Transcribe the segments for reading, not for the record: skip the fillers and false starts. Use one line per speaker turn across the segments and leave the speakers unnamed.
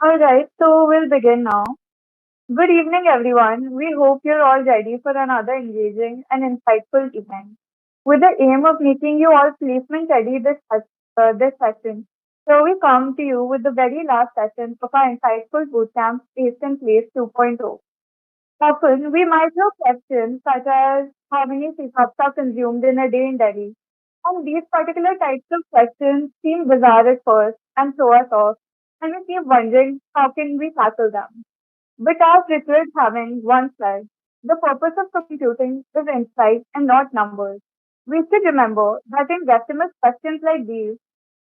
All right, so we'll begin now. Good evening, everyone. We hope you're all ready for another engaging and insightful event. With the aim of making you all placement ready this session, so we come to you with the very last session of our insightful bootcamp, Taste and Place 2.0. Often, we might hear questions such as how many cups are consumed in a day in Delhi. And these particular types of questions seem bizarre at first and throw us off, and we keep wondering how can we tackle them. But as Richard having once said, the purpose of computing is insight and not numbers. We should remember that in guesstimate questions like these,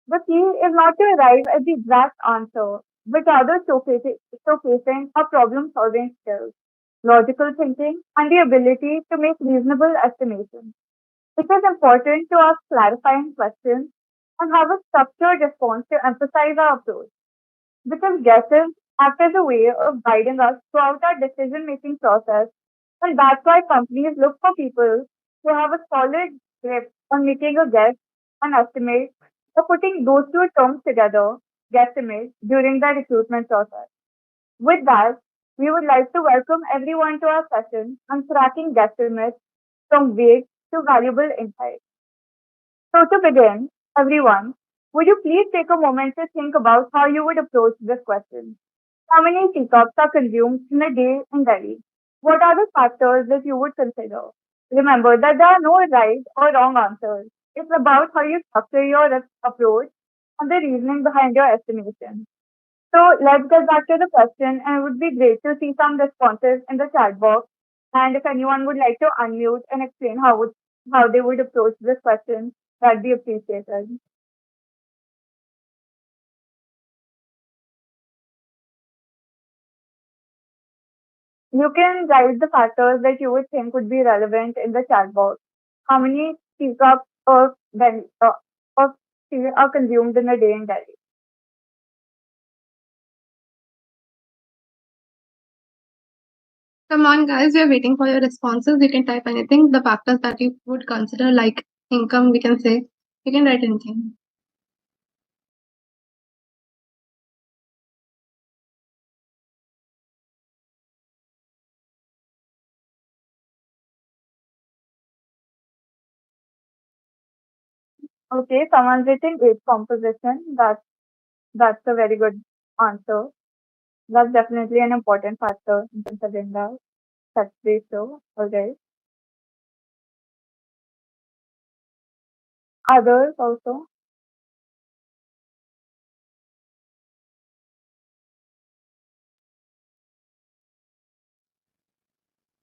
the key is not to arrive at the exact answer, but rather showcasing our problem solving skills, logical thinking, and the ability to make reasonable estimations. It is important to ask clarifying questions and have a structured response to emphasize our approach. Because guesses act as a way of guiding us throughout our decision making process, and that's why companies look for people who have a solid grip on making a guess, an estimate, or putting those two terms together, guesstimate, during the recruitment process. With that, we would like to welcome everyone to our session on tracking guesstimates from vague to valuable insights. So, to begin, everyone, would you please take a moment to think about how you would approach this question? How many teacups are consumed in a day in Delhi? What are the factors that you would consider? Remember that there are no right or wrong answers. It's about how you structure your approach and the reasoning behind your estimation. So let's get back to the question, and it would be great to see some responses in the chat box. And if anyone would like to unmute and explain how they would approach this question, that'd be appreciated. You can write the factors that you would think would be relevant in the chat box. How many teacups of tea are consumed in a day in Delhi?
Come on, guys, we are waiting for your responses. You can type anything, the factors that you would consider, like income, we can say. You can write anything.
Okay, someone's written eight composition. That's a very good answer. That's definitely an important factor in considering that. That's pretty so. Okay. Others also.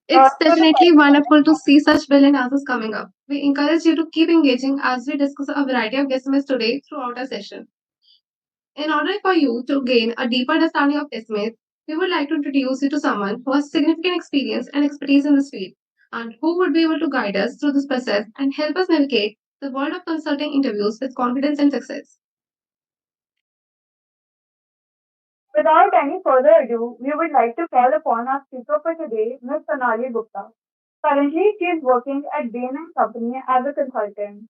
It's
So the
definitely wonderful to see such brilliant answers coming up. We encourage you to keep engaging as we discuss a variety of guesstimates today throughout our session. In order for you to gain a deeper understanding of estimates, we would like to introduce you to someone who has significant experience and expertise in this field and who would be able to guide us through this process and help us navigate the world of consulting interviews with confidence and success.
without any further ado, we would like to call upon our speaker for today, Ms. Sonali Gupta. Currently, she is working at Bain& and Company as a consultant.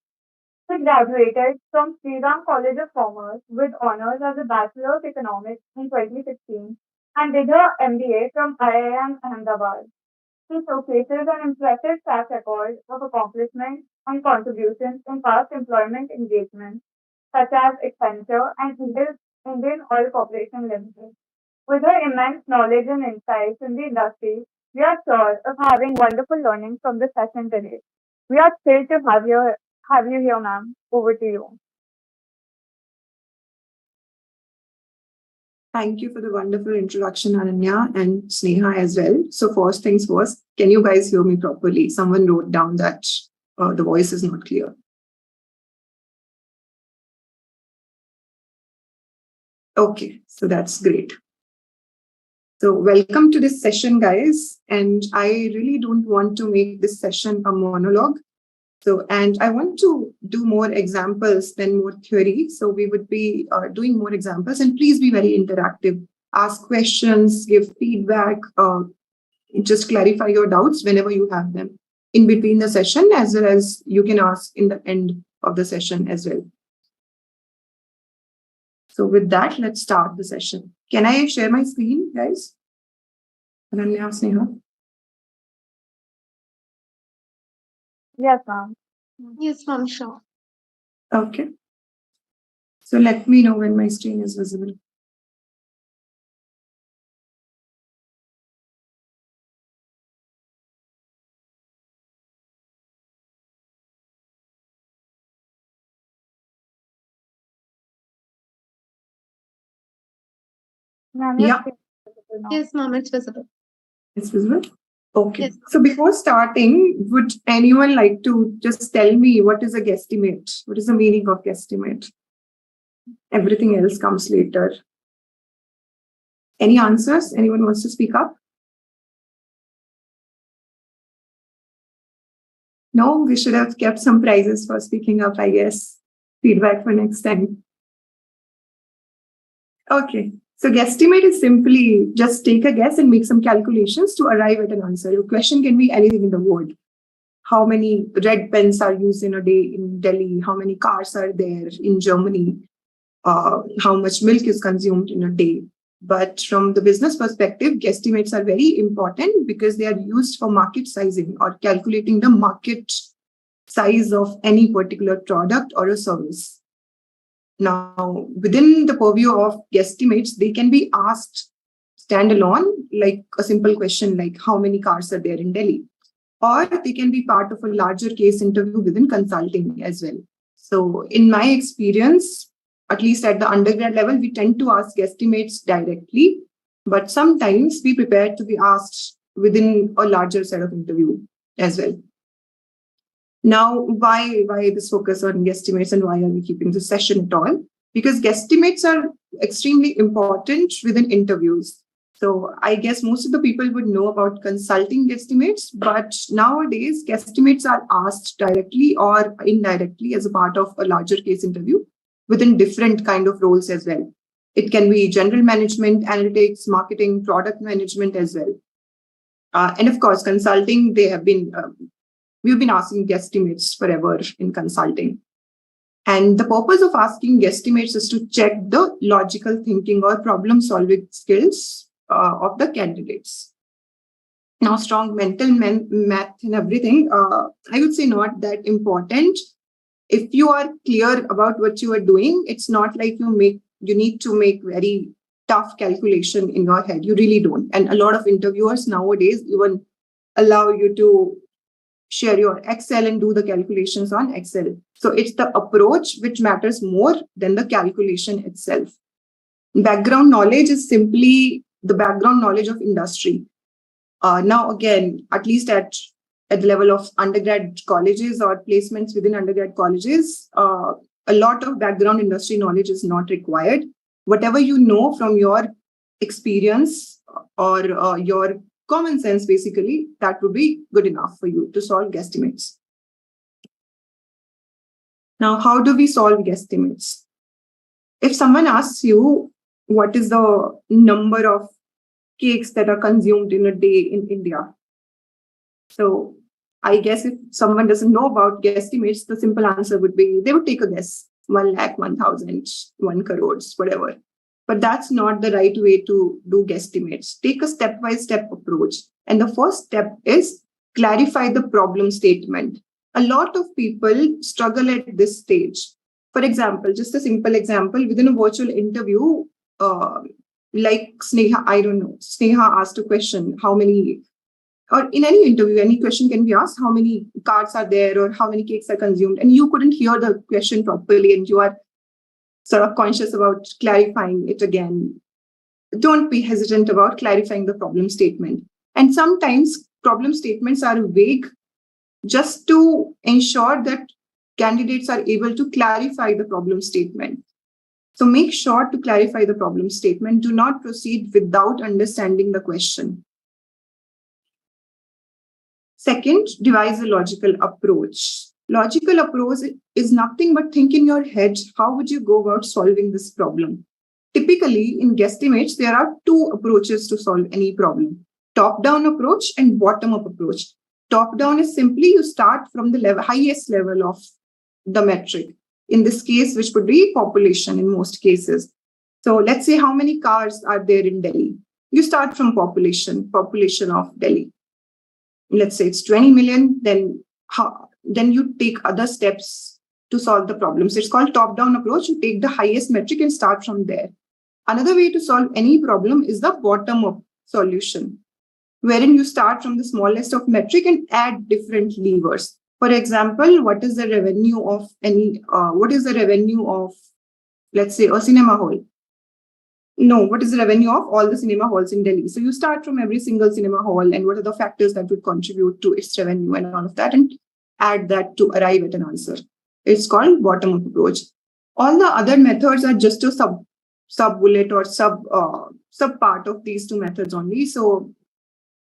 She graduated from Sriram College of Commerce with honors as a Bachelor of Economics in 2016 and did her MBA from IIM Ahmedabad. She showcases an impressive track record of accomplishments and contributions in past employment engagements, such as Accenture and Indian Oil Corporation Limited. With her immense knowledge and insights in the industry, we are sure of having wonderful learning from the session today. We are thrilled to have you here, ma'am. Over to you.
Thank you for the wonderful introduction, Ananya and Sneha as well. So first things first, can you guys hear me properly? Someone wrote down that the voice is not clear. Okay, so that's great. So welcome to this session, guys. And I really don't want to make this session a monologue. And I want to do more examples than more theory. So we would be doing more examples, and please be very interactive. Ask questions, give feedback, just clarify your doubts whenever you have them in between the session, as well as you can ask in the end of the session as well. So with that, let's start the session. Can I share my screen, guys? Ananya, Sneha?
Yes, ma'am.
Yes, ma'am, sure.
Okay. So let me know when my screen is visible.
Ma'am, your
Yeah,
screen is visible now.
Yes, ma'am, it's visible.
it's visible. Okay.
Yes.
So before starting, would anyone like to just tell me what is a guesstimate? What is the meaning of guesstimate? Everything else comes later. Any answers? Anyone wants to speak up? No, we should have kept some prizes for speaking up, I guess. Feedback for next time. Okay. So guesstimate is simply just take a guess and make some calculations to arrive at an answer. Your question can be anything in the world. How many red pens are used in a day in Delhi? How many cars are there in Germany? How much milk is consumed in a day? But from the business perspective, guesstimates are very important because they are used for market sizing or calculating the market size of any particular product or a service. Now, within the purview of guesstimates, they can be asked standalone, like a simple question like how many cars are there in Delhi? Or they can be part of a larger case interview within consulting as well. So in my experience, at least at the undergrad level, we tend to ask guesstimates directly, but sometimes we prepare to be asked within a larger set of interview as well. Now, why this focus on guesstimates and why are we keeping this session at all? Because guesstimates are extremely important within interviews. So I guess most of the people would know about consulting guesstimates, but nowadays guesstimates are asked directly or indirectly as a part of a larger case interview within different kind of roles as well. It can be general management, analytics, marketing, product management as well. And of course, consulting, we've been asking guesstimates forever in consulting. And the purpose of asking guesstimates is to check the logical thinking or problem solving skills of the candidates. Now, strong mental math and everything, I would say not that important. If you are clear about what you are doing, it's not like you need to make very tough calculation in your head. You really don't. And a lot of interviewers nowadays even allow you to share your Excel and do the calculations on Excel. So it's the approach which matters more than the calculation itself. Background knowledge is simply the background knowledge of industry. Now, again, at least at the level of undergrad colleges or placements within undergrad colleges, a lot of background industry knowledge is not required. Whatever you know from your experience or your common sense, basically, that would be good enough for you to solve guesstimates. Now, how do we solve guesstimates? If someone asks you what is the number of cakes that are consumed in a day in India, so I guess if someone doesn't know about guesstimates, the simple answer would be they would take a guess, 1 lakh, 1,000, 1 crores, whatever. But that's not the right way to do guesstimates. Take a step-by-step approach. And the first step is clarify the problem statement. A lot of people struggle at this stage. For example, just a simple example, within a virtual interview, like Sneha, I don't know, Sneha asked a question, how many, or in any interview, any question can be asked, how many cards are there or how many cakes are consumed, and you couldn't hear the question properly and you are sort of conscious about clarifying it again. Don't be hesitant about clarifying the problem statement. And sometimes problem statements are vague just to ensure that candidates are able to clarify the problem statement. So make sure to clarify the problem statement. Do not proceed without understanding the question. Second, devise a logical approach. Logical approach is nothing but think in your head, how would you go about solving this problem? Typically, in guesstimates, there are two approaches to solve any problem. Top-down approach and bottom-up approach. Top-down is simply you start from the highest level of the metric. In this case, which would be population in most cases. So let's say how many cars are there in Delhi. You start from population of Delhi. Let's say it's 20 million, then you take other steps to solve the problems. It's called top-down approach. You take the highest metric and start from there. Another way to solve any problem is the bottom-up solution, wherein you start from the smallest of metric and add different levers. For example, what is the revenue of let's say, a cinema hall? No, what is the revenue of all the cinema halls in Delhi? So you start from every single cinema hall and what are the factors that would contribute to its revenue and all of that, and add that to arrive at an answer. It's called bottom-up approach. All the other methods are just a sub-bullet or sub-part of these two methods only. So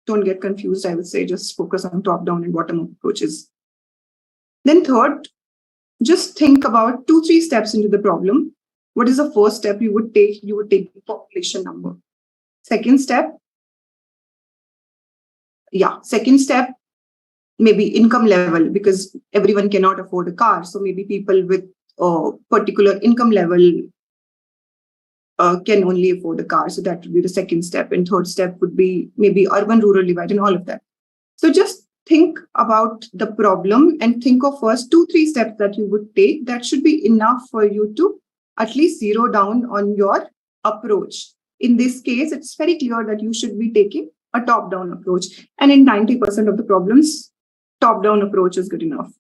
don't get confused. I would say just focus on top-down and bottom-up approaches. Then third, just think about 2-3 steps into the problem. What is the first step you would take? You would take the population number. Second step, maybe income level, because everyone cannot afford a car. So maybe people with a particular income level can only afford a car. So that would be the second step. And third step would be maybe urban-rural divide and all of that. So just think about the problem and think of first 2-3 steps that you would take. That should be enough for you to at least zero down on your approach. In this case, it's very clear that you should be taking a top-down approach. And in 90% of the problems, top-down approach is good enough.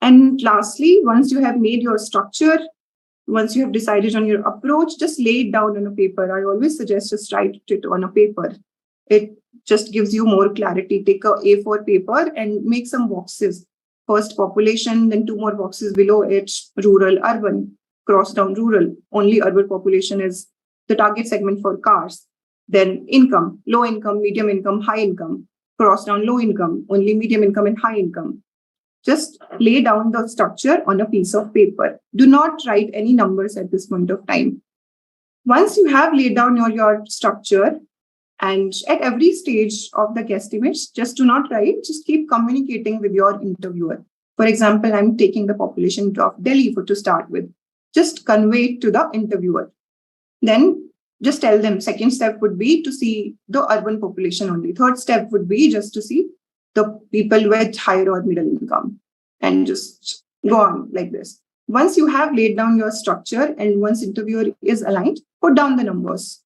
And lastly, once you have made your structure, once you have decided on your approach, just lay it down on a paper. I always suggest just write it on a paper. It just gives you more clarity. Take a A4 paper and make some boxes. First population, then 2 more boxes below it, rural, urban, cross down rural. Only urban population is the target segment for cars. Then income, low income, medium income, high income, cross down low income, only medium income and high income. Just lay down the structure on a piece of paper. Do not write any numbers at this point of time. Once you have laid down your structure, and at every stage of the guesstimates, just do not write, just keep communicating with your interviewer. For example, I'm taking the population of Delhi to start with. Just convey it to the interviewer. Then just tell them, second step would be to see the urban population only. Third step would be just to see the people with higher or middle income, and just go on like this. Once you have laid down your structure and once interviewer is aligned, put down the numbers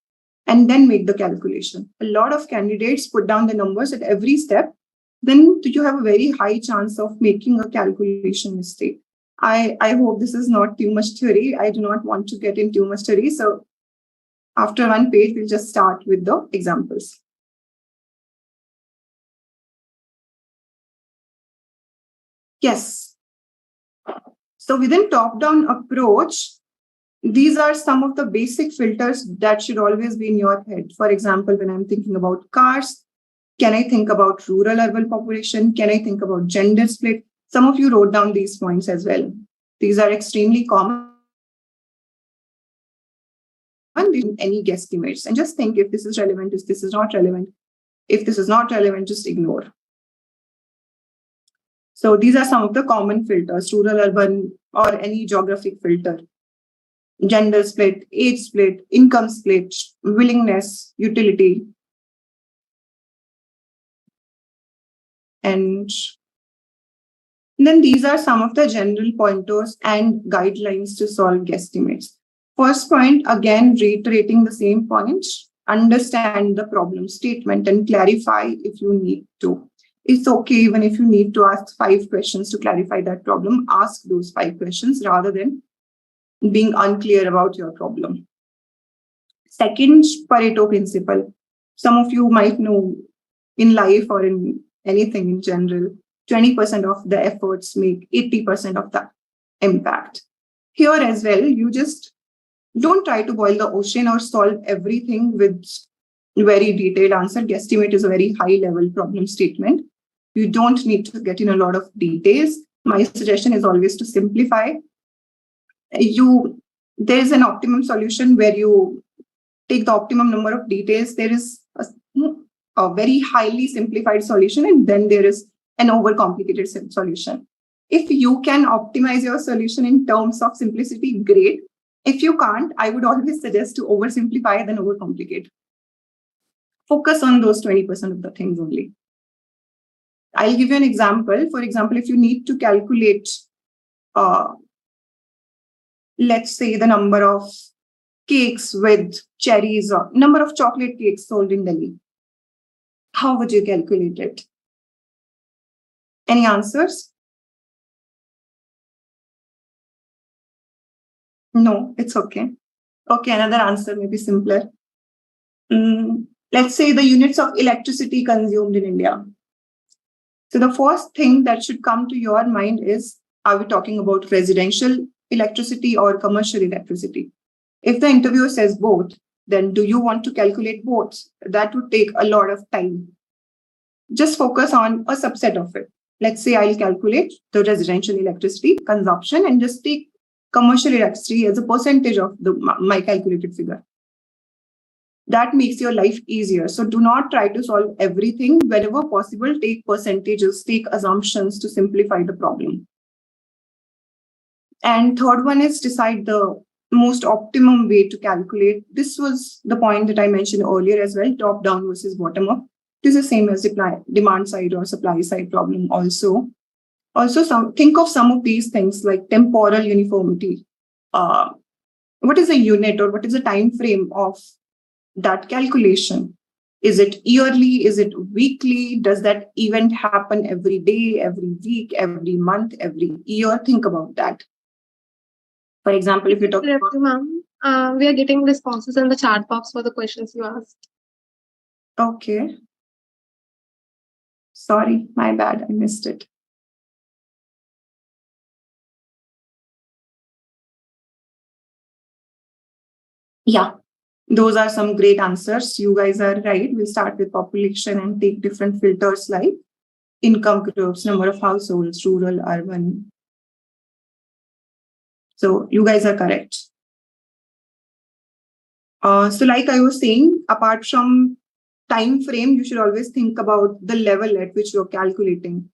and then make the calculation. A lot of candidates put down the numbers at every step. Then you have a very high chance of making a calculation mistake. I hope this is not too much theory. I do not want to get into too much theory. So after one page, we'll just start with the examples. Yes. So within top-down approach, these are some of the basic filters that should always be in your head. For example, when I'm thinking about cars, can I think about rural urban population? Can I think about gender split? Some of you wrote down these points as well. These are extremely common in any guesstimates. And just think if this is relevant, if this is not relevant. If this is not relevant, just ignore. So these are some of the common filters: rural, urban, or any geographic filter. Gender split, age split, income split, willingness, utility. And then these are some of the general pointers and guidelines to solve guesstimates. First point, again, reiterating the same point, understand the problem statement and clarify if you need to. It's okay even if you need to ask 5 questions to clarify that problem. Ask those 5 questions rather than being unclear about your problem. Second, Pareto Principle. Some of you might know in life or in anything in general, 20% of the efforts make 80% of the impact. Here as well, you just don't try to boil the ocean or solve everything with very detailed answer. Guesstimate is a very high-level problem statement. You don't need to get in a lot of details. My suggestion is always to simplify. There is an optimum solution where you take the optimum number of details. There is a very highly simplified solution, and then there is an overcomplicated solution. If you can optimize your solution in terms of simplicity, great. If you can't, I would always suggest to oversimplify than overcomplicate. Focus on those 20% of the things only. I'll give you an example. For example, if you need to calculate, let's say the number of cakes with cherries or number of chocolate cakes sold in Delhi, how would you calculate it? Any answers? No, it's okay. Okay, another answer may be simpler. Let's say the units of electricity consumed in India. So the first thing that should come to your mind is, are we talking about residential electricity or commercial electricity? If the interviewer says both, then do you want to calculate both? That would take a lot of time. Just focus on a subset of it. Let's say I'll calculate the residential electricity consumption and just take commercial electricity as a percentage of my calculated figure. That makes your life easier. So do not try to solve everything. Whenever possible, take percentages, take assumptions to simplify the problem. And third one is decide the most optimum way to calculate. This was the point that I mentioned earlier as well, top down versus bottom up. This is the same as demand side or supply side problem also. Also, think of some of these things like temporal uniformity. What is a unit or what is the time frame of that calculation? Is it yearly? Is it weekly? Does that event happen every day, every week, every month, every year? Think about that. For example, if you talk about...
Ma'am, we are getting responses in the chat box for the questions you asked.
Okay. Sorry, my bad. I missed it. Yeah, those are some great answers. You guys are right. We'll start with population and take different filters like income groups, number of households, rural, urban. So you guys are correct. So like I was saying, apart from time frame, you should always think about the level at which you're calculating.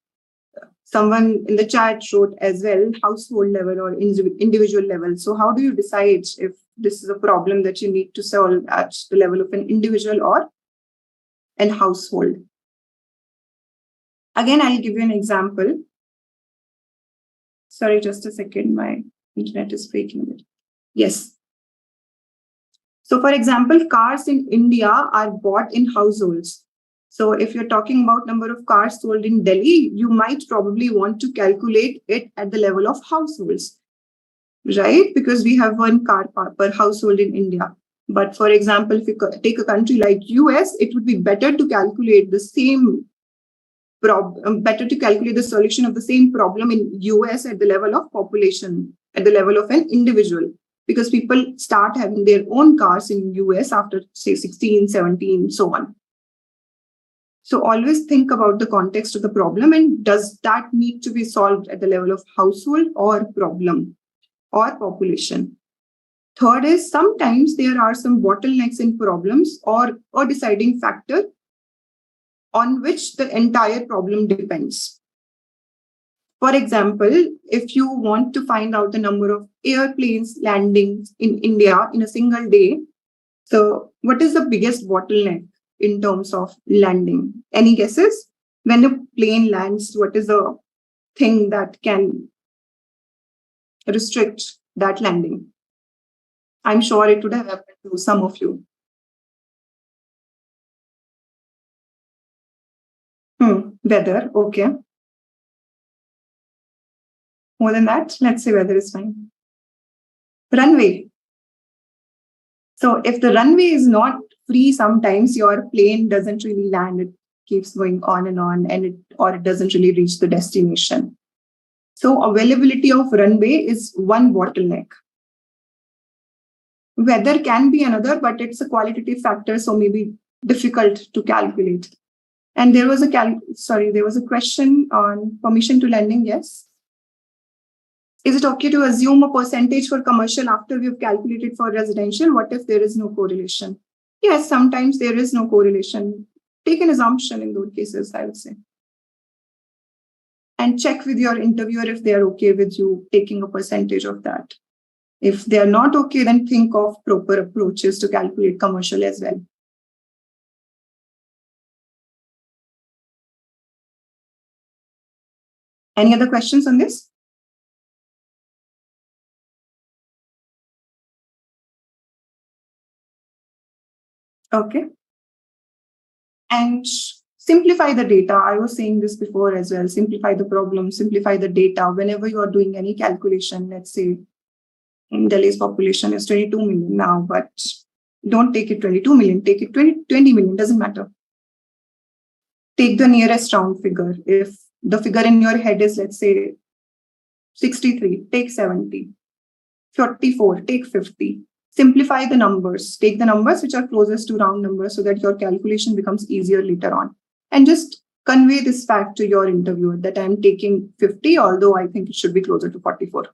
Someone in the chat wrote as well, household level or individual level. So how do you decide if this is a problem that you need to solve at the level of an individual or an household? Again, I'll give you an example. Sorry, just a second. My internet is breaking a bit. Yes. So for example, cars in India are bought in households. So if you're talking about number of cars sold in Delhi, you might probably want to calculate it at the level of households, right? Because we have one car per household in India. But for example, if you take a country like US, it would be better to calculate the same problem, better to calculate the solution of the same problem in US at the level of population, at the level of an individual. Because people start having their own cars in US after say 16, 17, so on. So always think about the context of the problem and does that need to be solved at the level of household or problem or population. Third is sometimes there are some bottlenecks in problems or a deciding factor on which the entire problem depends. For example, if you want to find out the number of airplanes landing in India in a single day, so what is the biggest bottleneck in terms of landing? Any guesses? When a plane lands, what is the thing that can restrict that landing? I'm sure it would have happened to some of you. Weather, okay. More than that, let's say weather is fine. Runway. So if the runway is not free, sometimes your plane doesn't really land. It keeps going on and it doesn't really reach the destination. So availability of runway is one bottleneck. Weather can be another, but it's a qualitative factor, so maybe difficult to calculate. And there was a question on permission to lending. Yes. Is it okay to assume a percentage for commercial after we've calculated for residential? What if there is no correlation? Yes, sometimes there is no correlation. Take an assumption in those cases, I would say. And check with your interviewer if they are okay with you taking a percentage of that. If they are not okay, then think of proper approaches to calculate commercial as well. Any other questions on this? Okay. And simplify the data. I was saying this before as well. Simplify the problem, simplify the data. Whenever you are doing any calculation, let's say Delhi's population is 22 million now, but don't take it 22 million, take it 20 million, doesn't matter. Take the nearest round figure. If the figure in your head is, let's say, 63, take 70. 44, take 50. Simplify the numbers. Take the numbers which are closest to round numbers so that your calculation becomes easier later on. And just convey this fact to your interviewer that I'm taking 50, although I think it should be closer to 44.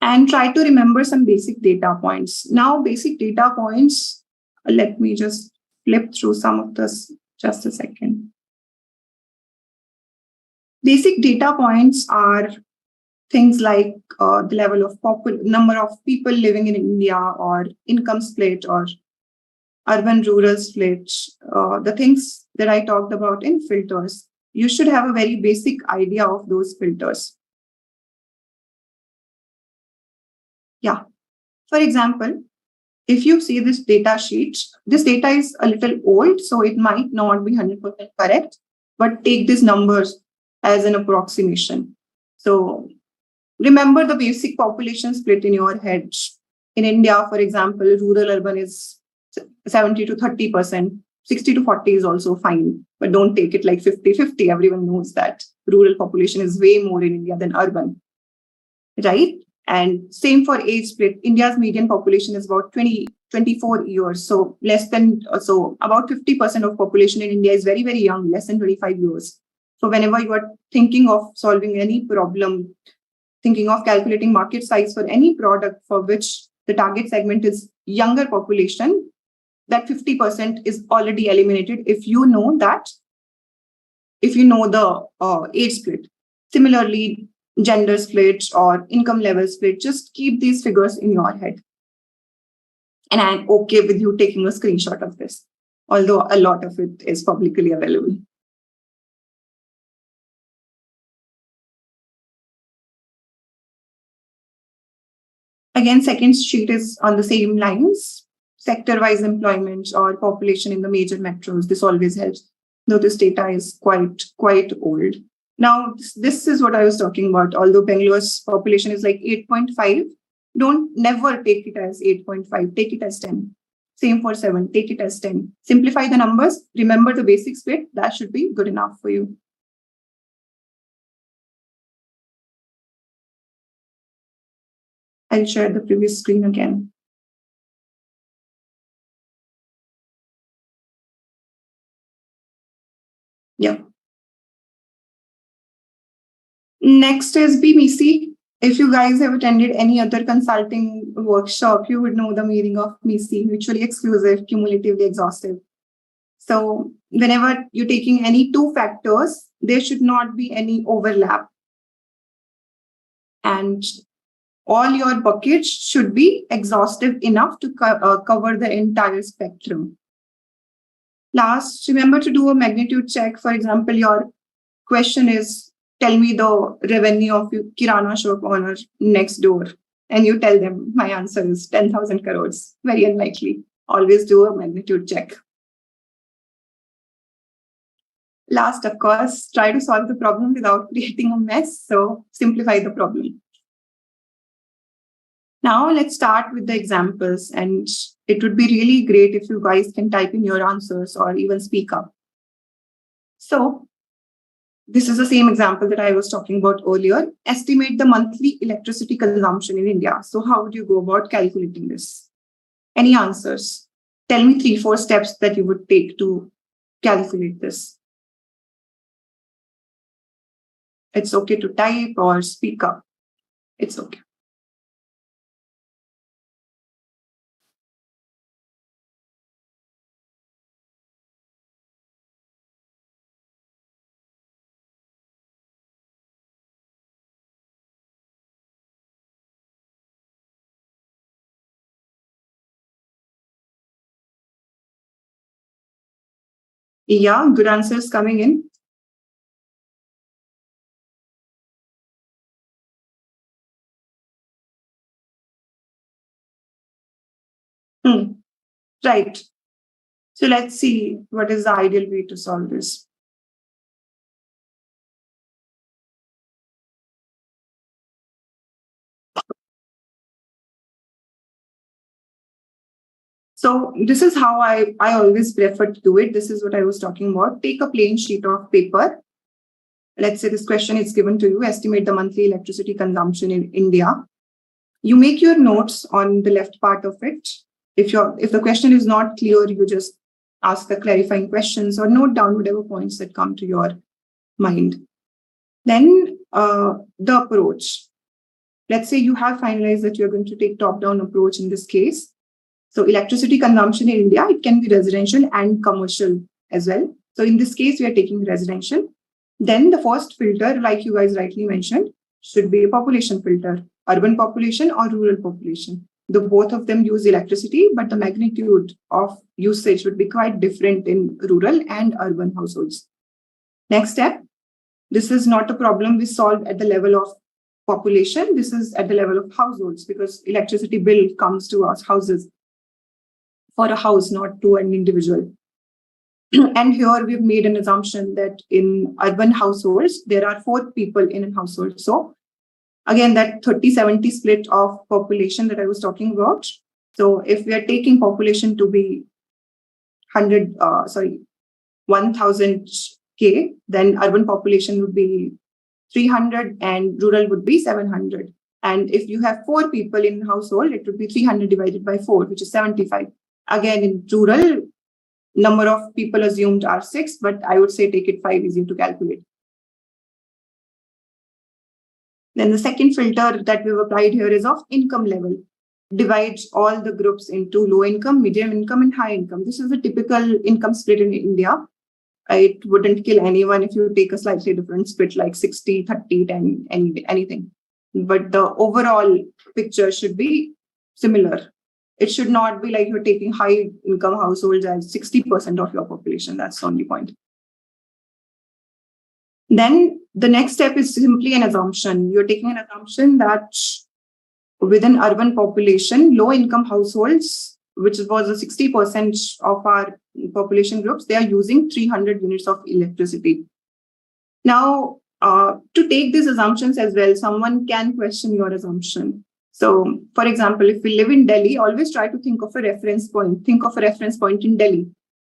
And try to remember some basic data points. Now, basic data points, let me just flip through some of this, just a second. Basic data points are things like the level of number of people living in India, or income split, or urban-rural split, the things that I talked about in filters. You should have a very basic idea of those filters. Yeah. For example, if you see this data sheet, this data is a little old, so it might not be 100% correct, but take these numbers as an approximation. So remember the basic population split in your head. In India, for example, rural urban is 70 to 30%. 60 to 40 is also fine, but don't take it like 50-50. Everyone knows that rural population is way more in India than urban, right? And same for age split. India's median population is about 24 years. So about 50% of population in India is very, very young, less than 25 years. So whenever you are thinking of solving any problem, thinking of calculating market size for any product for which the target segment is younger population, that 50% is already eliminated if you know the age split. Similarly, gender split or income level split, just keep these figures in your head. And I'm okay with you taking a screenshot of this, although a lot of it is publicly available. Again, second sheet is on the same lines. Sector-wise employment or population in the major metros. This always helps, though this data is quite old. Now, this is what I was talking about. Although Bangalore's population is like 8.5, don't never take it as 8.5, take it as 10. Same for 7, take it as 10. Simplify the numbers, remember the basic split, that should be good enough for you. I'll share the previous screen again. Yeah. Next is BMISI. If you guys have attended any other consulting workshop, you would know the meaning of MISI, mutually exclusive, cumulatively exhaustive. So whenever you're taking any two factors, there should not be any overlap. And all your buckets should be exhaustive enough to cover the entire spectrum. Last, remember to do a magnitude check. For example, your question is, tell me the revenue of Kirana shop owner next door. And you tell them, my answer is 10,000 crores. Very unlikely. Always do a magnitude check. Last, of course, try to solve the problem without creating a mess. So simplify the problem. Now let's start with the examples, and it would be really great if you guys can type in your answers or even speak up. So this is the same example that I was talking about earlier. Estimate the monthly electricity consumption in India. So how would you go about calculating this? Any answers? Tell me 3-4 steps that you would take to calculate this. It's okay to type or speak up. It's okay. Yeah, good answers coming in. Right. So let's see what is the ideal way to solve this. So this is how I always prefer to do it. This is what I was talking about. Take a plain sheet of paper. Let's say this question is given to you. Estimate the monthly electricity consumption in India. You make your notes on the left part of it. If the question is not clear, you just ask the clarifying questions or note down whatever points that come to your mind. Then the approach. Let's say you have finalized that you're going to take top-down approach in this case. So electricity consumption in India, it can be residential and commercial as well. So in this case, we are taking residential. Then the first filter, like you guys rightly mentioned, should be a population filter, urban population or rural population. The both of them use electricity, but the magnitude of usage would be quite different in rural and urban households. Next step, this is not a problem we solve at the level of population. This is at the level of households because electricity bill comes to us houses for a house, not to an individual. And here we've made an assumption that in urban households, there are 4 people in a household. So again, that 30-70 split of population that I was talking about. So if we are taking population to be 1000K, then urban population would be 300 and rural would be 700. And if you have 4 people in household, it would be 300 divided by 4, which is 75. Again, in rural, number of people assumed are 6, but I would say take it 5, easy to calculate. Then the second filter that we've applied here is of income level. Divides all the groups into low income, medium income, and high income. This is a typical income split in India. It wouldn't kill anyone if you take a slightly different split like 60, 30, 10, anything. But the overall picture should be similar. It should not be like you're taking high income households as 60% of your population. That's the only point. Then the next step is simply an assumption. You're taking an assumption that within urban population, low income households, which was a 60% of our population groups, they are using 300 units of electricity. Now, to take these assumptions as well, someone can question your assumption. So, for example, if we live in Delhi, always try to think of a reference point. Think of a reference point in Delhi.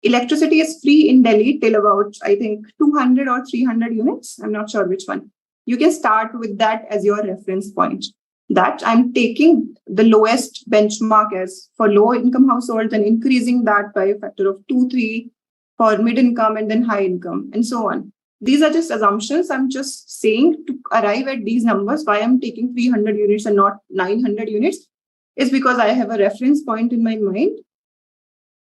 Electricity is free in Delhi till about, I think, 200 or 300 units. I'm not sure which one. You can start with that as your reference point. That I'm taking the lowest benchmark as for low income households and increasing that by a factor of 2, 3 for mid income and then high income and so on. These are just assumptions. I'm just saying to arrive at these numbers, why I'm taking 300 units and not 900 units is because I have a reference point in my mind.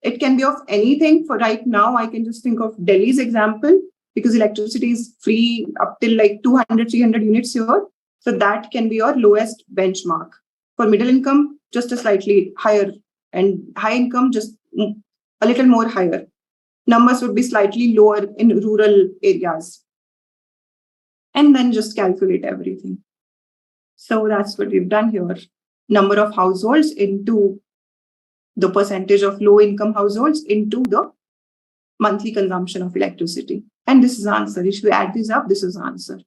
It can be of anything. For right now, I can just think of Delhi's example because electricity is free up till like 200, 300 units here. So that can be your lowest benchmark. For middle income, just a slightly higher, and high income, just a little more higher. Numbers would be slightly lower in rural areas. And then just calculate everything. So that's what we've done here. Number of households into the percentage of low income households into the monthly consumption of electricity. And this is the answer. If we add these up, this is the answer.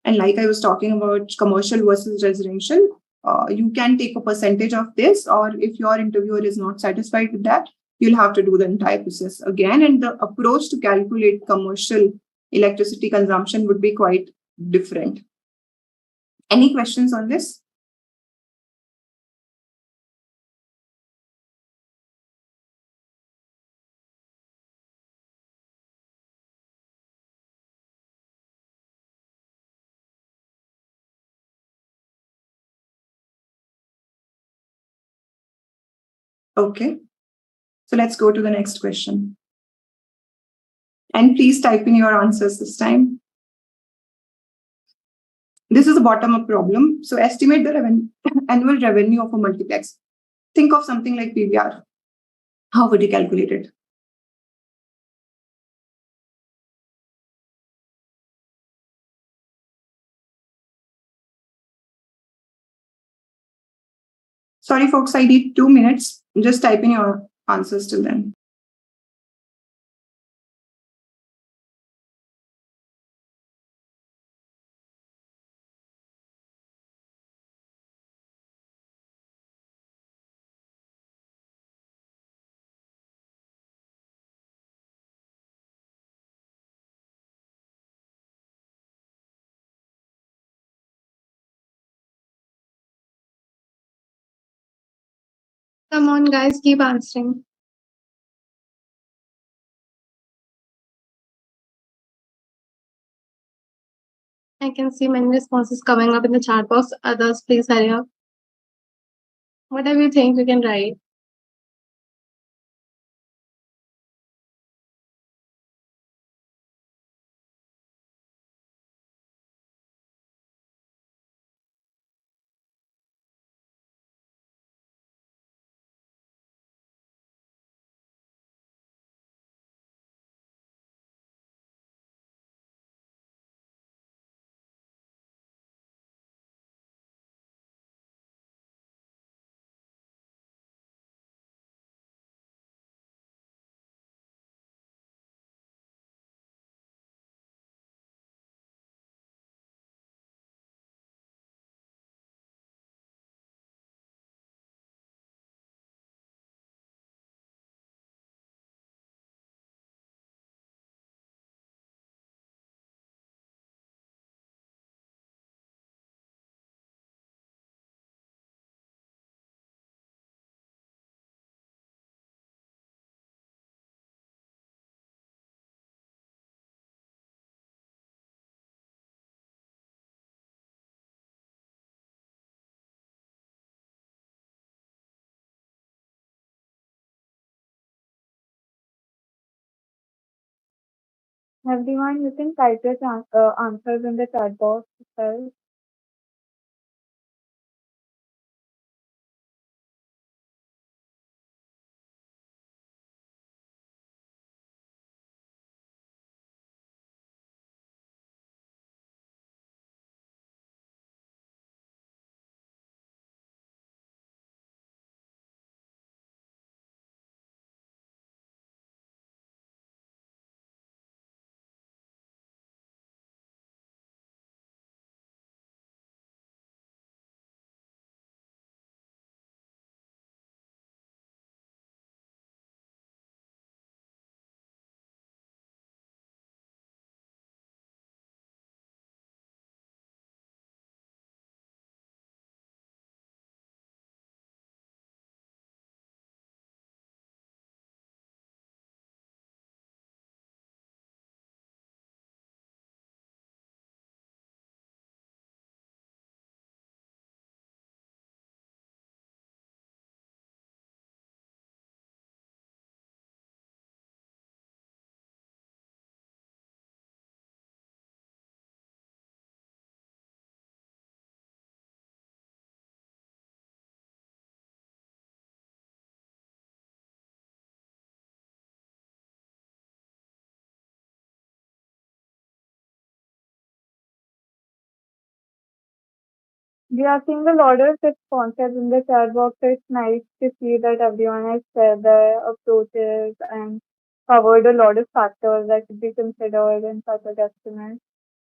And like I was talking about commercial versus residential, you can take a percentage of this, or if your interviewer is not satisfied with that, you'll have to do the entire process again. And the approach to calculate commercial electricity consumption would be quite different. Any questions on this? Okay. So let's go to the next question. And please type in your answers this time. This is a bottom-up problem. So estimate the annual revenue of a multiplex. Think of something like PVR. How would you calculate it? Sorry, folks, I need 2 minutes. Just type in your answers till then.
Come on, guys, keep answering. I can see many responses coming up in the chat box. Others, please hurry up. Whatever you think, you can write.
Everyone, you can type your answers in the chat box itself. We are seeing a lot of responses in the chat box. So it's nice to see that everyone has shared their approaches and covered a lot of factors that should be considered in such a guesstimate.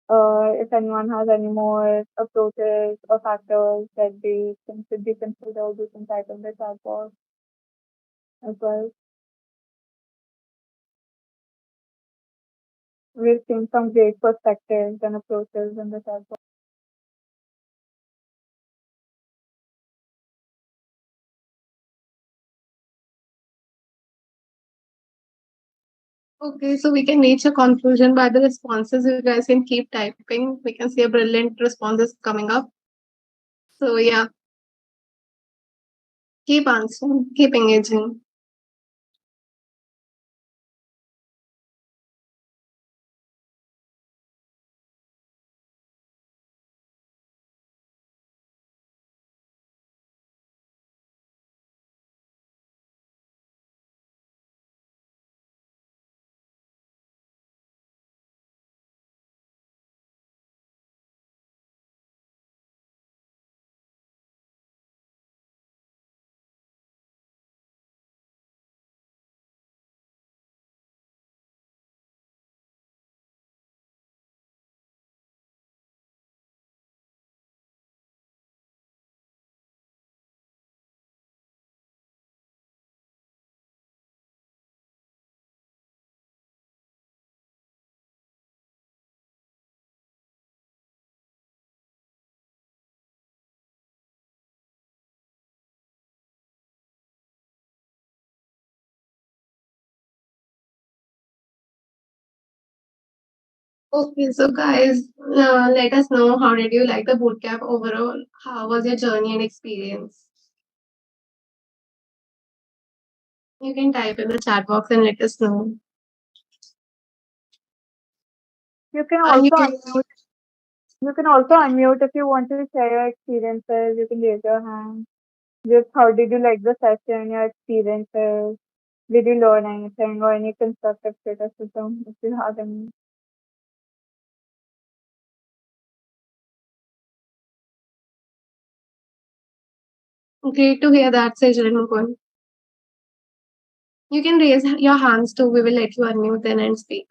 If anyone has any more approaches or factors that should be considered, you can type in the chat box as well. We've seen some great perspectives and approaches in the chat box.
Okay, so we can reach a conclusion by the responses. You guys can keep typing. We can see a brilliant responses coming up. So yeah, keep answering, keep engaging. Okay, so guys, let us know how did you like the bootcamp overall? How was your journey and experience? You can type in the chat box and let us know.
You can
And you
also
can
unmute. You can also unmute if you want to share your experiences. You can raise your hand. Just how did you like the session, your experiences? Did you learn anything or any constructive criticism if you have any?
great to hear that, Sejal and Mukund. You can raise your hands too. We will let you unmute then and speak.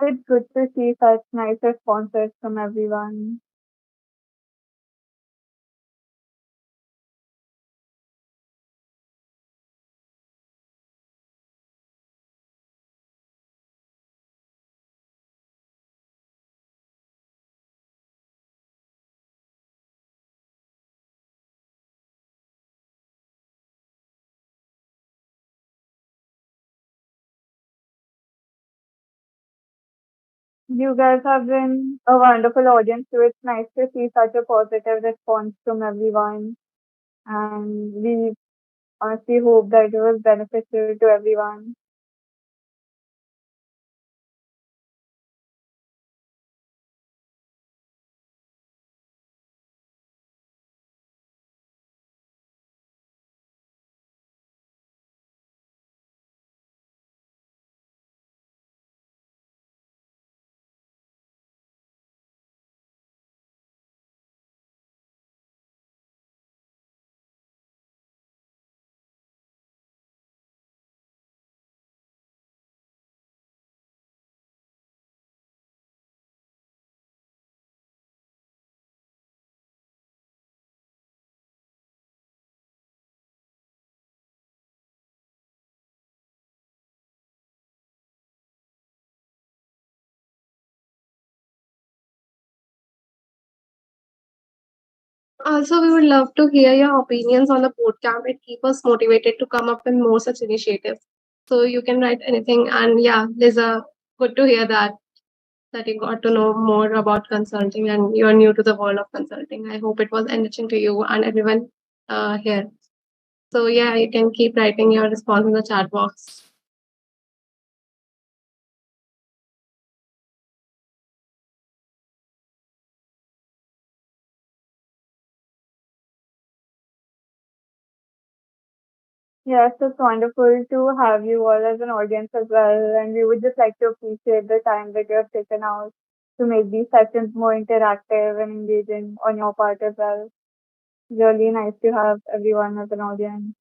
It's good to see such nice responses from everyone. You guys have been a wonderful audience, so it's nice to see such a positive response from everyone. And we honestly hope that it was beneficial to everyone.
Also, we would love to hear your opinions on the bootcamp. It keeps us motivated to come up with more such initiatives. So you can write anything. And yeah, Liza, good to hear that you got to know more about consulting and you're new to the world of consulting. I hope it was enriching to you and everyone here. So yeah, you can keep writing your response in the chat box.
Yes, it's wonderful to have you all as an audience as well. And we would just like to appreciate the time that you have taken out to make these sessions more interactive and engaging on your part as well. Really nice to have everyone as an audience.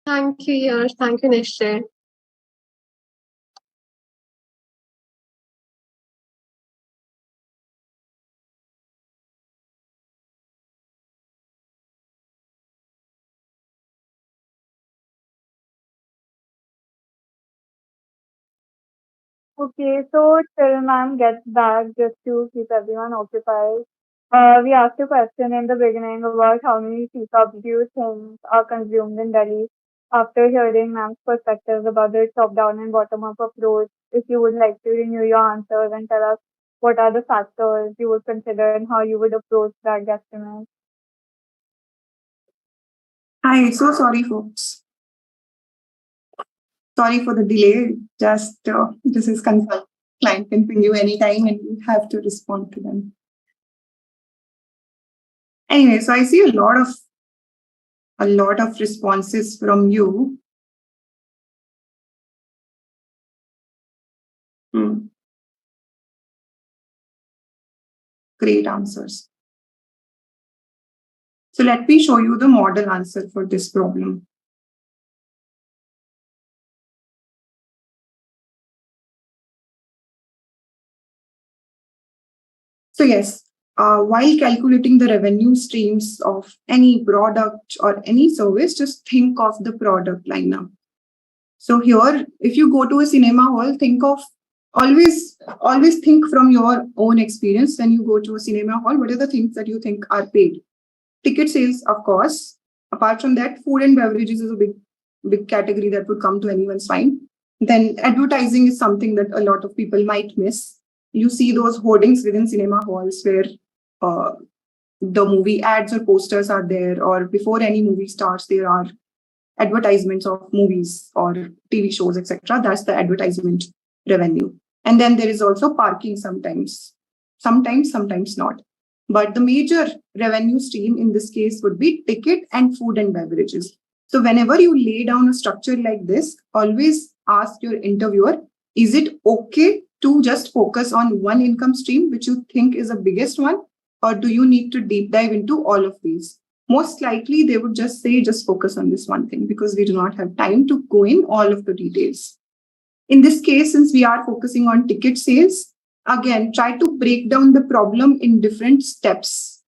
Thank you, Yash. Thank you, Nishchay.
Okay, so till ma'am gets back, just to keep everyone occupied, we asked a question in the beginning about how many teacups do you think are consumed in Delhi. After hearing ma'am's perspectives about the top-down and bottom-up approach, if you would like to renew your answers and tell us what are the factors you would consider and how you would approach that guesstimate.
Hi, so sorry, folks. Sorry for the delay. Just this is consult. Client can ping you anytime and you have to respond to them. Anyway, so I see a lot of responses from you. Great answers. So let me show you the model answer for this problem. So yes, while calculating the revenue streams of any product or any service, just think of the product lineup. So here, if you go to a cinema hall, always think from your own experience. When you go to a cinema hall, what are the things that you think are paid? Ticket sales, of course. Apart from that, food and beverages is a big category that would come to anyone's mind. Then advertising is something that a lot of people might miss. You see those hoardings within cinema halls where the movie ads or posters are there, or before any movie starts, there are advertisements of movies or TV shows, etc. That's the advertisement revenue. And then there is also parking sometimes not. But the major revenue stream in this case would be ticket and food and beverages. So whenever you lay down a structure like this, always ask your interviewer, is it okay to just focus on one income stream, which you think is the biggest one, or do you need to deep dive into all of these? Most likely, they would just say, just focus on this one thing, because we do not have time to go in all of the details. In this case, since we are focusing on ticket sales, again, try to break down the problem in different steps.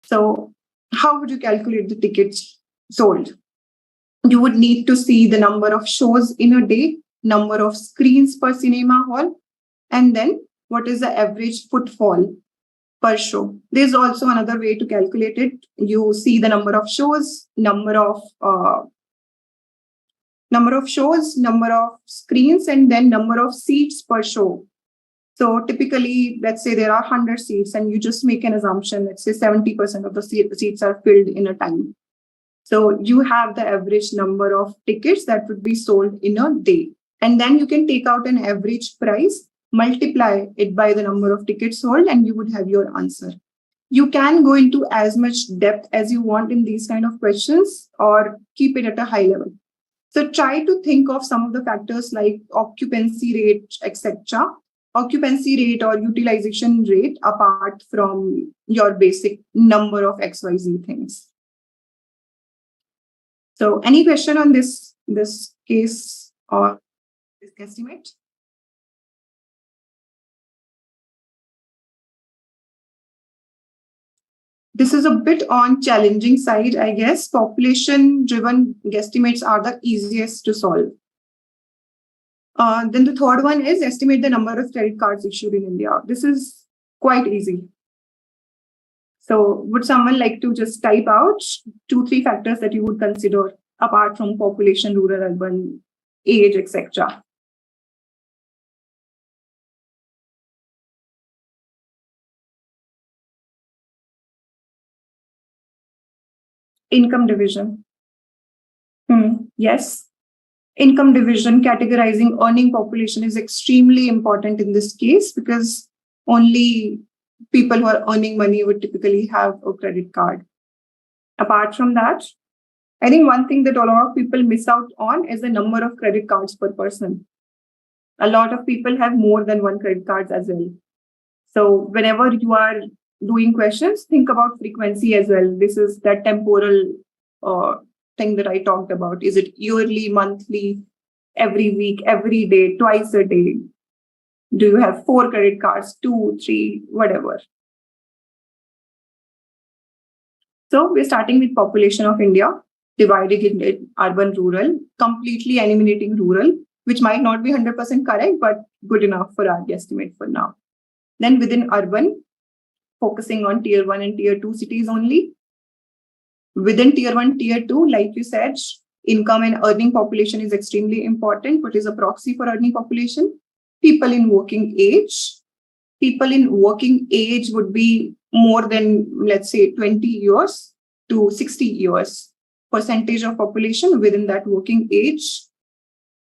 So how would you calculate the tickets sold? You would need to see the number of shows in a day, number of screens per cinema hall, and then what is the average footfall per show. There's also another way to calculate it. You see the number of shows, number of screens, and then number of seats per show. So typically, let's say there are 100 seats and you just make an assumption, let's say 70% of the seats are filled in a time. So you have the average number of tickets that would be sold in a day. And then you can take out an average price, multiply it by the number of tickets sold, and you would have your answer. You can go into as much depth as you want in these kind of questions or keep it at a high level. So try to think of some of the factors like occupancy rate, etc. Occupancy rate or utilization rate apart from your basic number of XYZ things. So any question on this case or this guesstimate? This is a bit on challenging side, I guess. Population-driven guesstimates are the easiest to solve. Then the third one is estimate the number of credit cards issued in India. This is quite easy. So would someone like to just type out 2-3 factors that you would consider apart from population, rural, urban, age, etc.? Income division. Yes. Income division, categorizing earning population is extremely important in this case because only people who are earning money would typically have a credit card. Apart from that, I think one thing that a lot of people miss out on is the number of credit cards per person. A lot of people have more than one credit card as well. So whenever you are doing questions, think about frequency as well. This is that temporal thing that I talked about. Is it yearly, monthly, every week, every day, twice a day? Do you have 4 credit cards, 2, 3, whatever? So we're starting with population of India, dividing it in urban, rural, completely eliminating rural. which might not be 100% correct, but good enough for our guesstimate for now. Then within urban, focusing on tier 1 and tier 2 cities only. Within tier 1, tier 2, like you said, income and earning population is extremely important. What is a proxy for earning population? People in working age. People in working age would be more than, let's say, 20 years to 60 years percentage of population within that working age.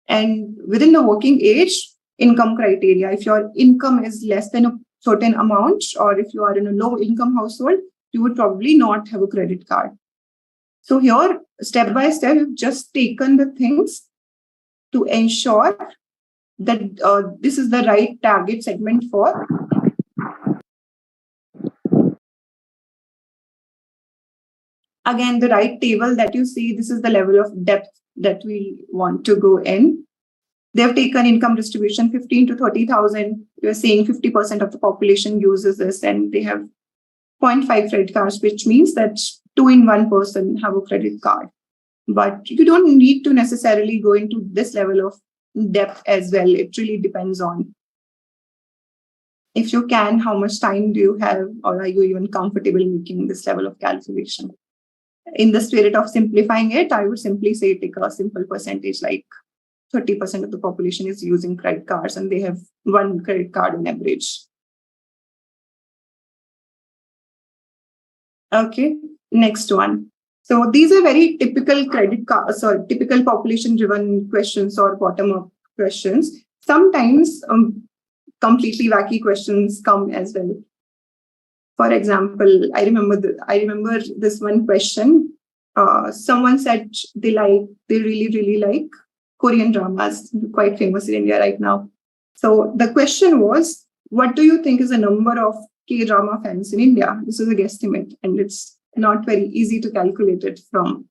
And within the working age, income criteria. If your income is less than a certain amount, or if you are in a low income household, you would probably not have a credit card. So here, step by step, we've just taken the things to ensure that this is the right target segment for. Again, the right table that you see, this is the level of depth that we want to go in. They've taken income distribution 15 to 30,000. You're saying 50% of the population uses this, and they have 0.5 credit cards, which means that 2 in 1 person have a credit card. But you don't need to necessarily go into this level of depth as well. It really depends on, if you can, how much time do you have, or are you even comfortable making this level of calculation? In the spirit of simplifying it, I would simply say take a simple percentage, like 30% of the population is using credit cards and they have 1 credit card on average. Okay, next one. So these are very typical typical population-driven questions or bottom-up questions. Sometimes completely wacky questions come as well. For example, I remember this one question. Someone said they really like Korean dramas, quite famous in India right now. So the question was, what do you think is the number of K-drama fans in India? This is a guesstimate, and it's not very easy to calculate it from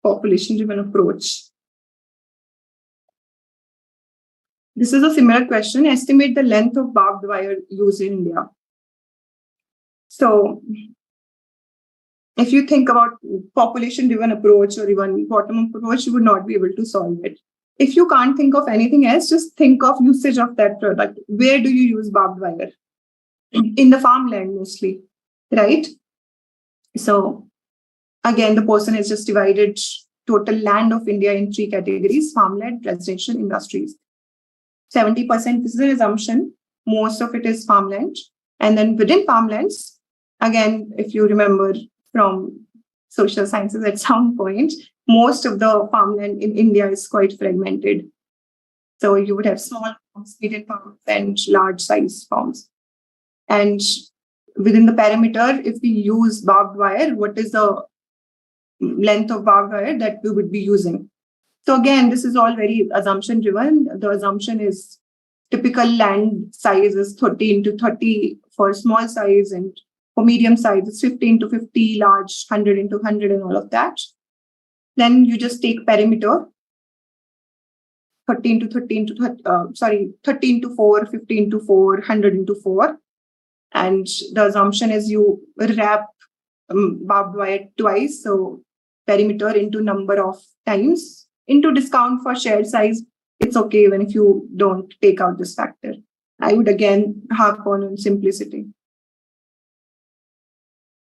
population-driven approach. This is a similar question. Estimate the length of barbed wire used in India. So if you think about population-driven approach or even bottom-up approach, you would not be able to solve it. If you can't think of anything else, just think of usage of that product. Where do you use barbed wire? In the farmland mostly, right? So again, the person has just divided total land of India in 3 categories: farmland, residential, industries. 70%, this is an assumption. Most of it is farmland. And then within farmlands, again, if you remember from social sciences at some point, most of the farmland in India is quite fragmented. So you would have small farms, medium farms, and large size farms. And within the parameter, if we use barbed wire, what is the length of barbed wire that we would be using? So again, this is all very assumption driven. The assumption is typical land size is 30 into 30 for small size, and for medium size, it's 50 into 50, large 100 into 100, and all of that. Then you just take perimeter, 30 into 30 into 30 into 4, 50 into 4, 100 into 4. And the assumption is you wrap barbed wire twice. So perimeter into number of times. Into discount for shared size, it's okay even if you don't take out this factor. I would again harp on simplicity.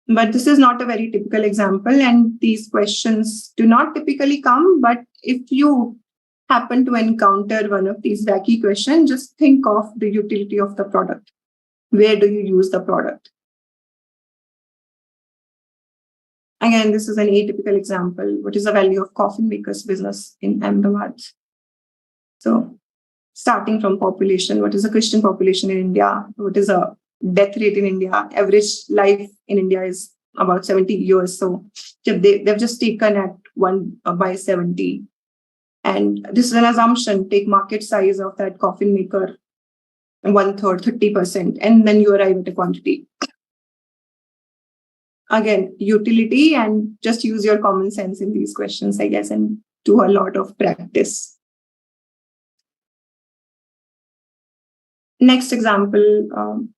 But this is not a very typical example, and these questions do not typically come. But if you happen to encounter one of these wacky questions, just think of the utility of the product. Where do you use the product? Again, this is an atypical example. What is the value of coffin makers business in Ahmedabad? So starting from population, what is the Christian population in India? What is the death rate in India? Average life in India is about 70 years. So they've just taken at 1 by 70. And this is an assumption. Take market size of that coffin maker, 1/3, 30%, and then you arrive at a quantity. Again, utility, and just use your common sense in these questions, I guess, and do a lot of practice. Next example.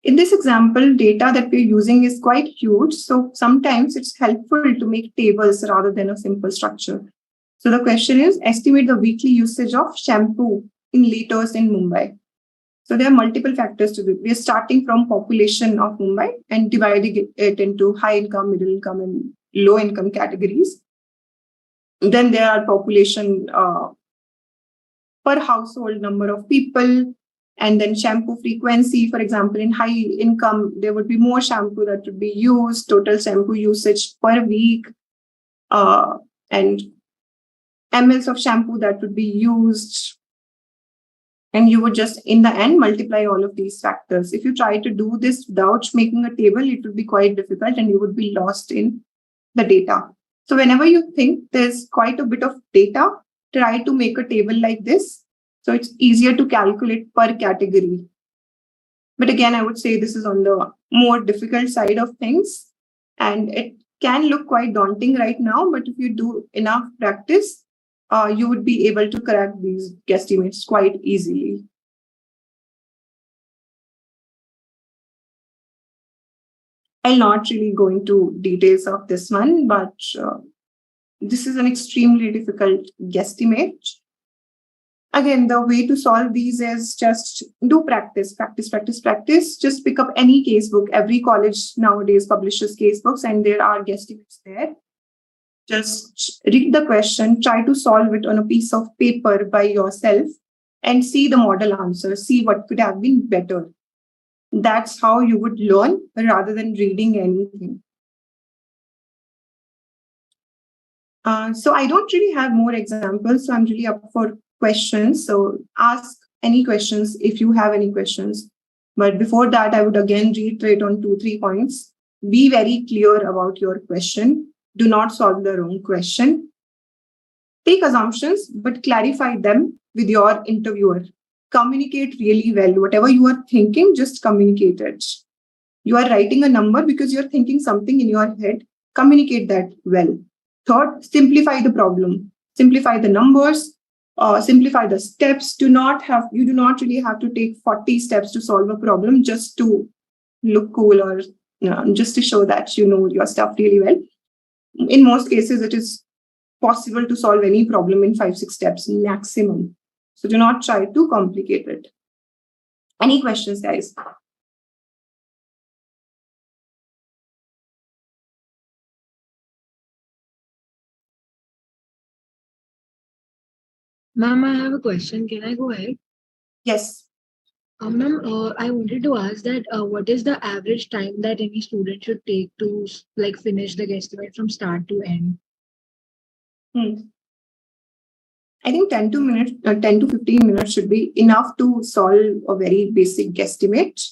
In this example, data that we're using is quite huge. So sometimes it's helpful to make tables rather than a simple structure. So the question is, estimate the weekly usage of shampoo in liters in Mumbai. So there are multiple factors to it. We are starting from population of Mumbai and dividing it into high income, middle income, and low income categories. Then there are population per household number of people, and then shampoo frequency. For example, in high income, there would be more shampoo that would be used, total shampoo usage per week, and mls of shampoo that would be used. And you would just, in the end, multiply all of these factors. If you try to do this without making a table, it would be quite difficult and you would be lost in the data. So whenever you think there's quite a bit of data, try to make a table like this. So it's easier to calculate per category. But again, I would say this is on the more difficult side of things. And it can look quite daunting right now, but if you do enough practice, you would be able to crack these guesstimates quite easily. I'll not really go into details of this one, but this is an extremely difficult guesstimate. Again, the way to solve these is just do practice. Just pick up any casebook. Every college nowadays publishes casebooks and there are guesstimates there. Just read the question, try to solve it on a piece of paper by yourself and see the model answer, see what could have been better. That's how you would learn rather than reading anything. So I don't really have more examples, so I'm really up for questions. So ask any questions if you have any questions. But before that, I would again reiterate on 2-3 points. Be very clear about your question. Do not solve the wrong question. Take assumptions, but clarify them with your interviewer. Communicate really well. Whatever you are thinking, just communicate it. You are writing a number because you're thinking something in your head. Communicate that well. Third, simplify the problem. Simplify the numbers. Simplify the steps. You do not really have to take 40 steps to solve a problem just to look cool or just to show that you know your stuff really well. In most cases, it is possible to solve any problem in 5-6 steps maximum. So do not try to complicate it. Any questions, guys?
Ma'am, I have a question. Can I go ahead?
Yes.
Ma'am, I wanted to ask that what is the average time that any student should take to finish the guesstimate from start to end?
I think 10 to 15 minutes should be enough to solve a very basic guesstimate.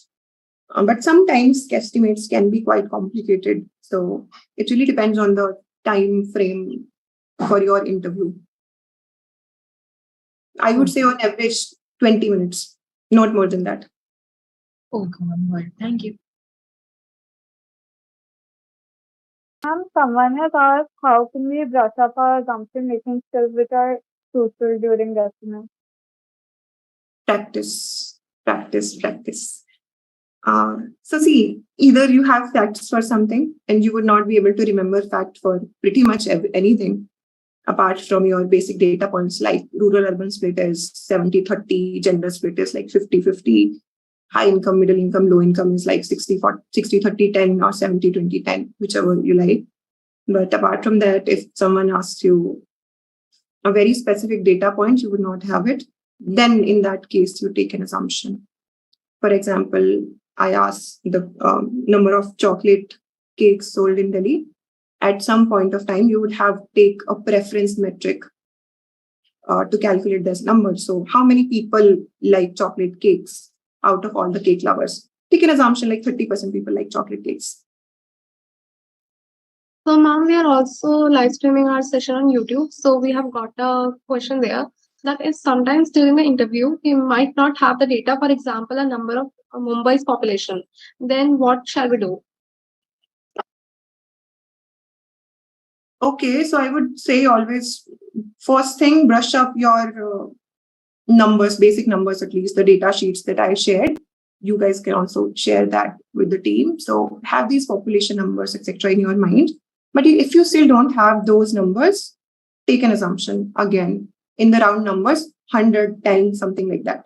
But sometimes guesstimates can be quite complicated. So it really depends on the time frame for your interview. I would say on average 20 minutes, not more than that.
Okay, ma'am. Thank you.
Someone has asked, how can we brush up our assumption making skills which are crucial during guesstimate?
Practice. So see, either you have facts for something and you would not be able to remember fact for pretty much anything apart from your basic data points like rural-urban split is 70-30, gender split is like 50-50, high income, middle income, low income is like 60-30-10 or 70-20-10, whichever you like. But apart from that, if someone asks you a very specific data point, you would not have it. Then in that case, you take an assumption. For example, I asked the number of chocolate cakes sold in Delhi. At some point of time, you would have take a preference metric to calculate this number. So how many people like chocolate cakes out of all the cake lovers? Take an assumption like 30% people like chocolate cakes.
So, ma'am, we are also live streaming our session on YouTube. So we have got a question there that is sometimes during the interview, we might not have the data, for example, a number of Mumbai's population. Then what shall we do?
Okay, so I would say always, first thing, brush up your numbers, basic numbers, at least the data sheets that I shared. You guys can also share that with the team. So have these population numbers, etc., in your mind. But if you still don't have those numbers, take an assumption again in the round numbers, 100, 10, something like that.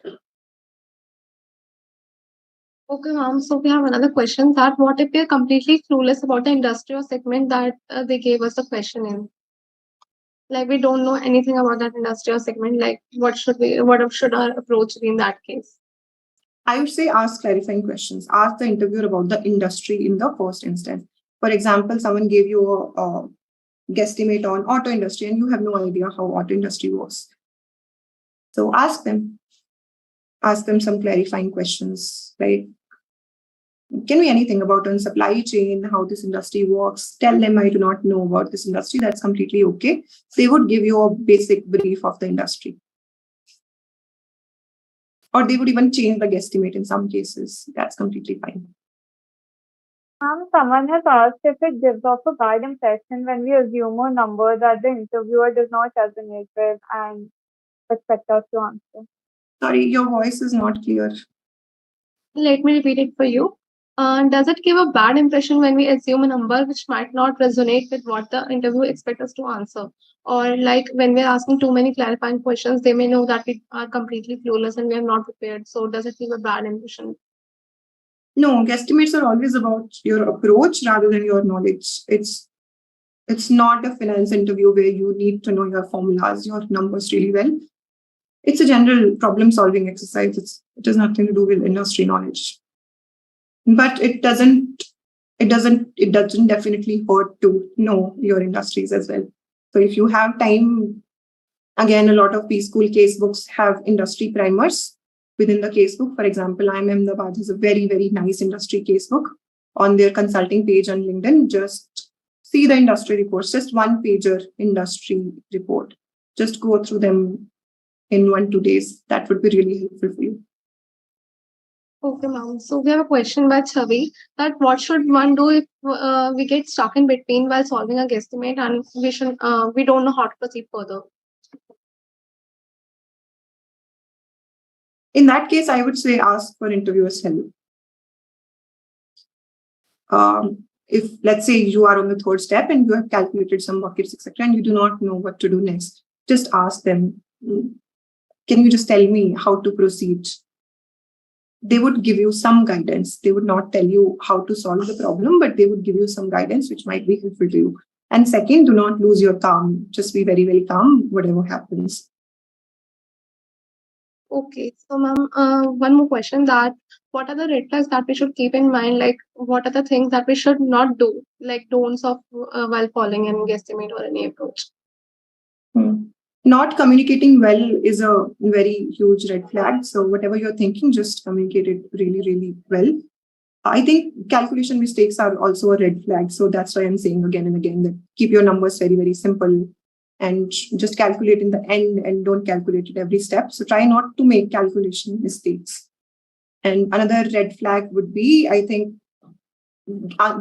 Okay, ma'am. So we have another question that what if we are completely clueless about the industry or segment that they gave us the question in? Like we don't know anything about that industry or segment. Like what should our approach be in that case?
I would say ask clarifying questions. Ask the interviewer about the industry in the first instance. For example, someone gave you a guesstimate on auto industry and you have no idea how auto industry works. So ask them some clarifying questions, right? Can be anything about on supply chain, how this industry works. Tell them I do not know about this industry. That's completely okay. They would give you a basic brief of the industry. Or they would even change the guesstimate in some cases. That's completely fine.
Someone has asked if it gives off a bad impression when we assume a number that the interviewer does not resonate with and expect us to answer.
Sorry, your voice is not clear.
Let me repeat it for you. Does it give a bad impression when we assume a number which might not resonate with what the interviewer expects us to answer? Or like when we're asking too many clarifying questions, they may know that we are completely clueless and we are not prepared. So does it give a bad impression?
No, guesstimates are always about your approach rather than your knowledge. It's not a finance interview where you need to know your formulas, your numbers really well. It's a general problem solving exercise. It has nothing to do with industry knowledge. But it doesn't definitely hurt to know your industries as well. So if you have time, again, a lot of B-School casebooks have industry primers within the casebook. For example, IIM Ahmedabad has a very, very nice industry casebook on their consulting page on LinkedIn. Just see the industry reports, just one pager industry report. Just go through them in 1-2 days. That would be really helpful for you.
Okay, ma'am. So we have a question by Chavi that what should one do if we get stuck in between while solving a guesstimate and we don't know how to proceed further?
In that case, I would say ask for interviewer's help. If let's say you are on the third step and you have calculated some buckets, etc., and you do not know what to do next, just ask them, can you just tell me how to proceed? They would give you some guidance. They would not tell you how to solve the problem, but they would give you some guidance which might be helpful to you. And second, do not lose your calm. Just be very, very calm, whatever happens.
Okay, so ma'am, one more question that what are the red flags that we should keep in mind? Like, what are the things that we should not do, like don'ts of while following an guesstimate or any approach?
Not communicating well is a very huge red flag. So whatever you're thinking, just communicate it really, really well. I think calculation mistakes are also a red flag. So that's why I'm saying again and again that keep your numbers very, very simple and just calculate in the end and don't calculate it every step. So try not to make calculation mistakes. And another red flag would be, I think,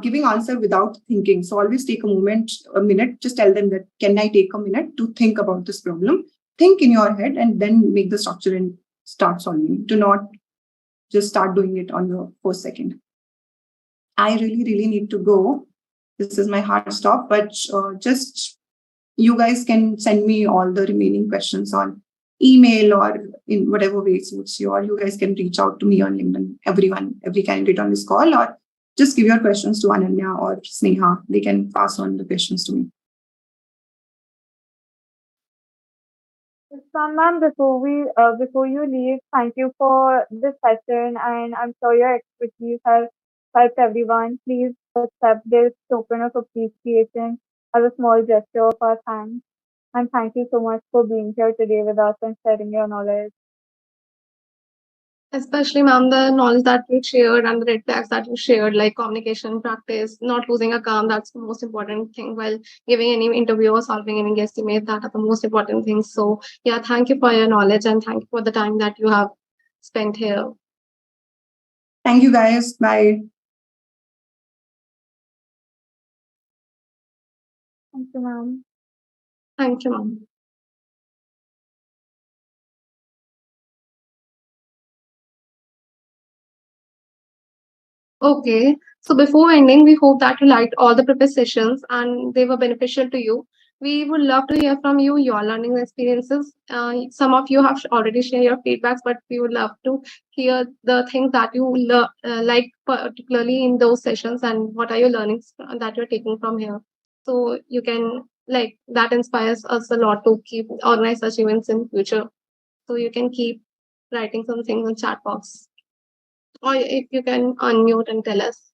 giving answer without thinking. So always take a minute, just tell them that, can I take a minute to think about this problem? Think in your head and then make the structure and start solving. Do not just start doing it on the first second. I really, really need to go. This is my hard stop, but just you guys can send me all the remaining questions on email or in whatever way suits you, or you guys can reach out to me on LinkedIn, every candidate on this call, or just give your questions to Ananya or Sneha. They can pass on the questions to me.
So, ma'am, before you leave, thank you for this session, and I'm sure your expertise has helped everyone. Please accept this token of appreciation as a small gesture of our thanks. And thank you so much for being here today with us and sharing your knowledge.
Especially, ma'am, the knowledge that you shared and the red flags that you shared, like communication practice, not losing a calm, that's the most important thing while giving any interview or solving any guesstimate. That are the most important things. So, yeah, thank you for your knowledge and thank you for the time that you have spent here.
Thank you, guys. Bye.
Thank you, ma'am.
Thank you, ma'am. Okay, so before ending, we hope that you liked all the previous sessions and they were beneficial to you. We would love to hear from you, your learning experiences. Some of you have already shared your feedbacks, but we would love to hear the things that you like, particularly in those sessions, and what are your learnings that you're taking from here. So you can, like, that inspires us a lot to keep organize such events in future. So you can keep writing some things in chat box, or if you can unmute and tell us.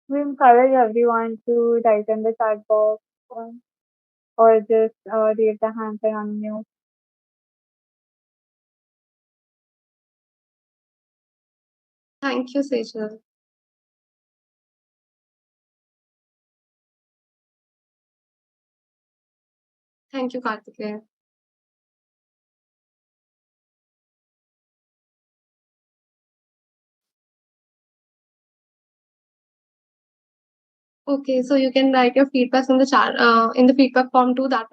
We encourage everyone to write in the chat box or just raise their hands and unmute.
Thank you, Sejal. Thank you, Kartikeya. Okay, so you can write your feedbacks in the chat, in the feedback form too. That will